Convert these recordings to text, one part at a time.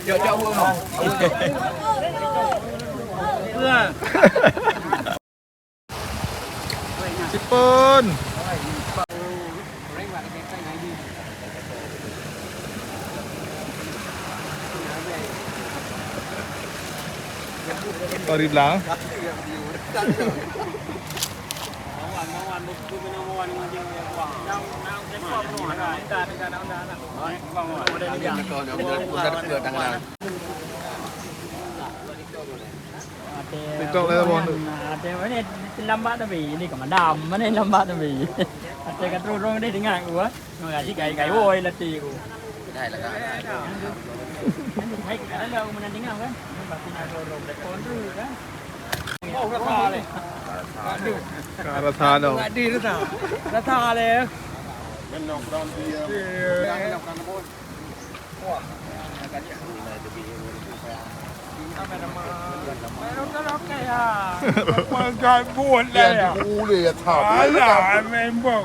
เจ้าหัวหอมเพื่อสิเปิลก็รีบล้างติ๊กต็อกเลยบอลada mana lambat tapi ni ke madam mana lambat tapi ada kat terus dia dengar aku enggak sih gai woi letih aku ได้แล้วก็ให้แล้วมันdengar kan pasti nak dorong rekon tu kan oh rata le การทาดอก di rata le เป็นนกดอนเดียว มันการพูดเลยอ่ะ คู่เลยอะถาม หลานไม่บอก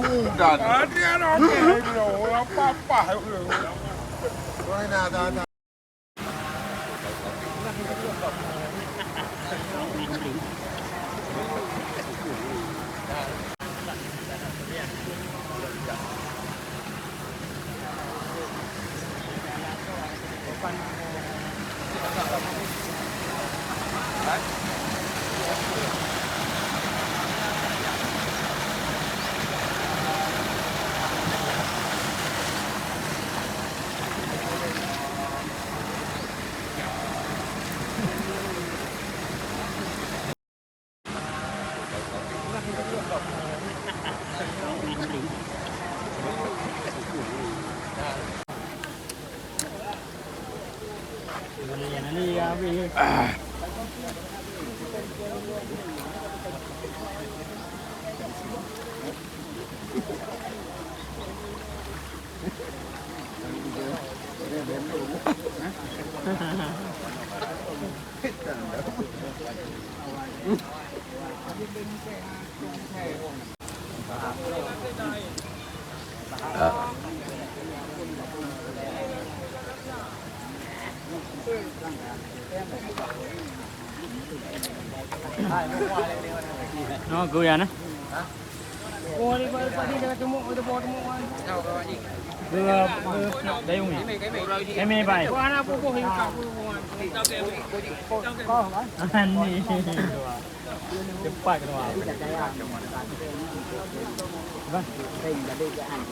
คู่กัน เดี๋ยวเราเก็บโหลแล้วป้าป้าเลย ไม่น่าได้ nó cười à nó đây không nhỉ cái mê bài anh đi chụp bài cái nào vâng đây là đây cái ảnh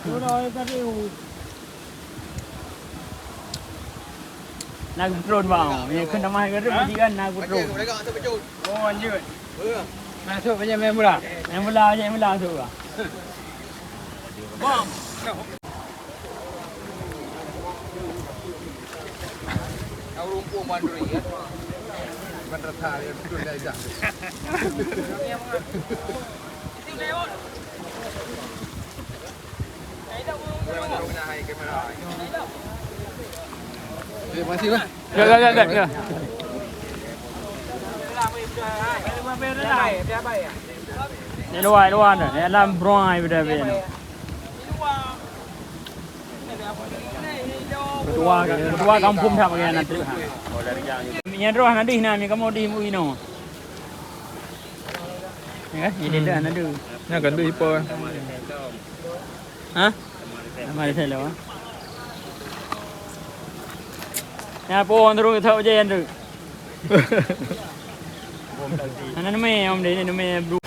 rồi ta đều na trôn vào nhưng không nằm ai cái rất gì ăn na trôn ô anh chưa na thôi bây giờ em làm chứ em làm thôi àเอาลุงพวงมันรีมันราคาเลยดูได้จ้ะ Masih lah. Ya. Ini luar ni, ni alam brown ada be. Dua kampung tak pakai nanti. Ini roh nanti ni kamu di mu ino. Ya, ini dah nanti. เนี่ยกันด้วยฮิปโป Hah? Mari saya lawan. Ya pun terus thau je tu. Anak ni om dia ni me bro.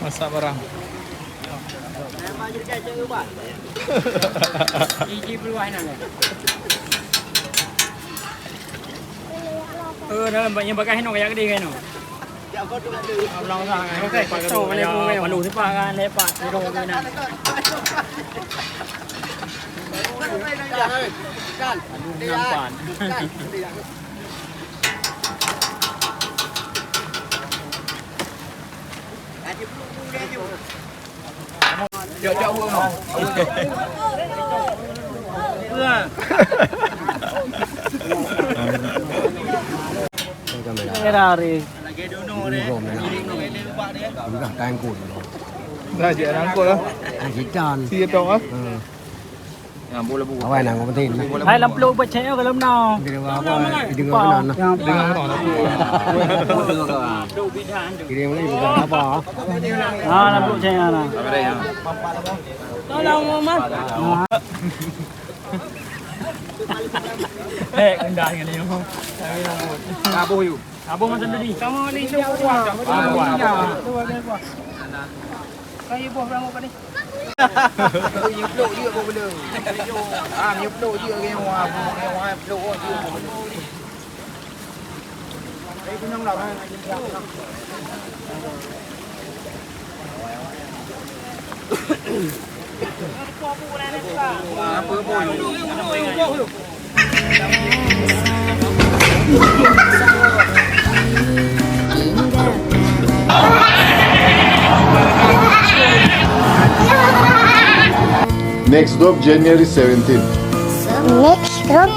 masak barang Iji peluang nak. Dalam banyak bagai no kayak gede kan no. Long sang okey. Tahu boleh boleh malu siapa kan lepak di rumah ni. Kan. Nampan. Jauh-jauh orang. Ferrari. Bukan tangkut. Dah je angkut lah. Cican. Sia tong ah. Awak nak ngomong tin. Hai lam peluk buat cek kalau menang. Dia apa? Dia ngomong mana? Dengan tong nak. Dia ni bukan apa. Ah lam peluk cek ana. Tolong Muhammad. Kendak dengan dia. Abu you. Abu macam tadi. Kamu ni buah. Kayu buah berapa pada? Nyupluk je apa benda. Nyupluk je yang wah pluk je. Đây cũng nông lọc. Apa pun. Next stop January 17. Next stop,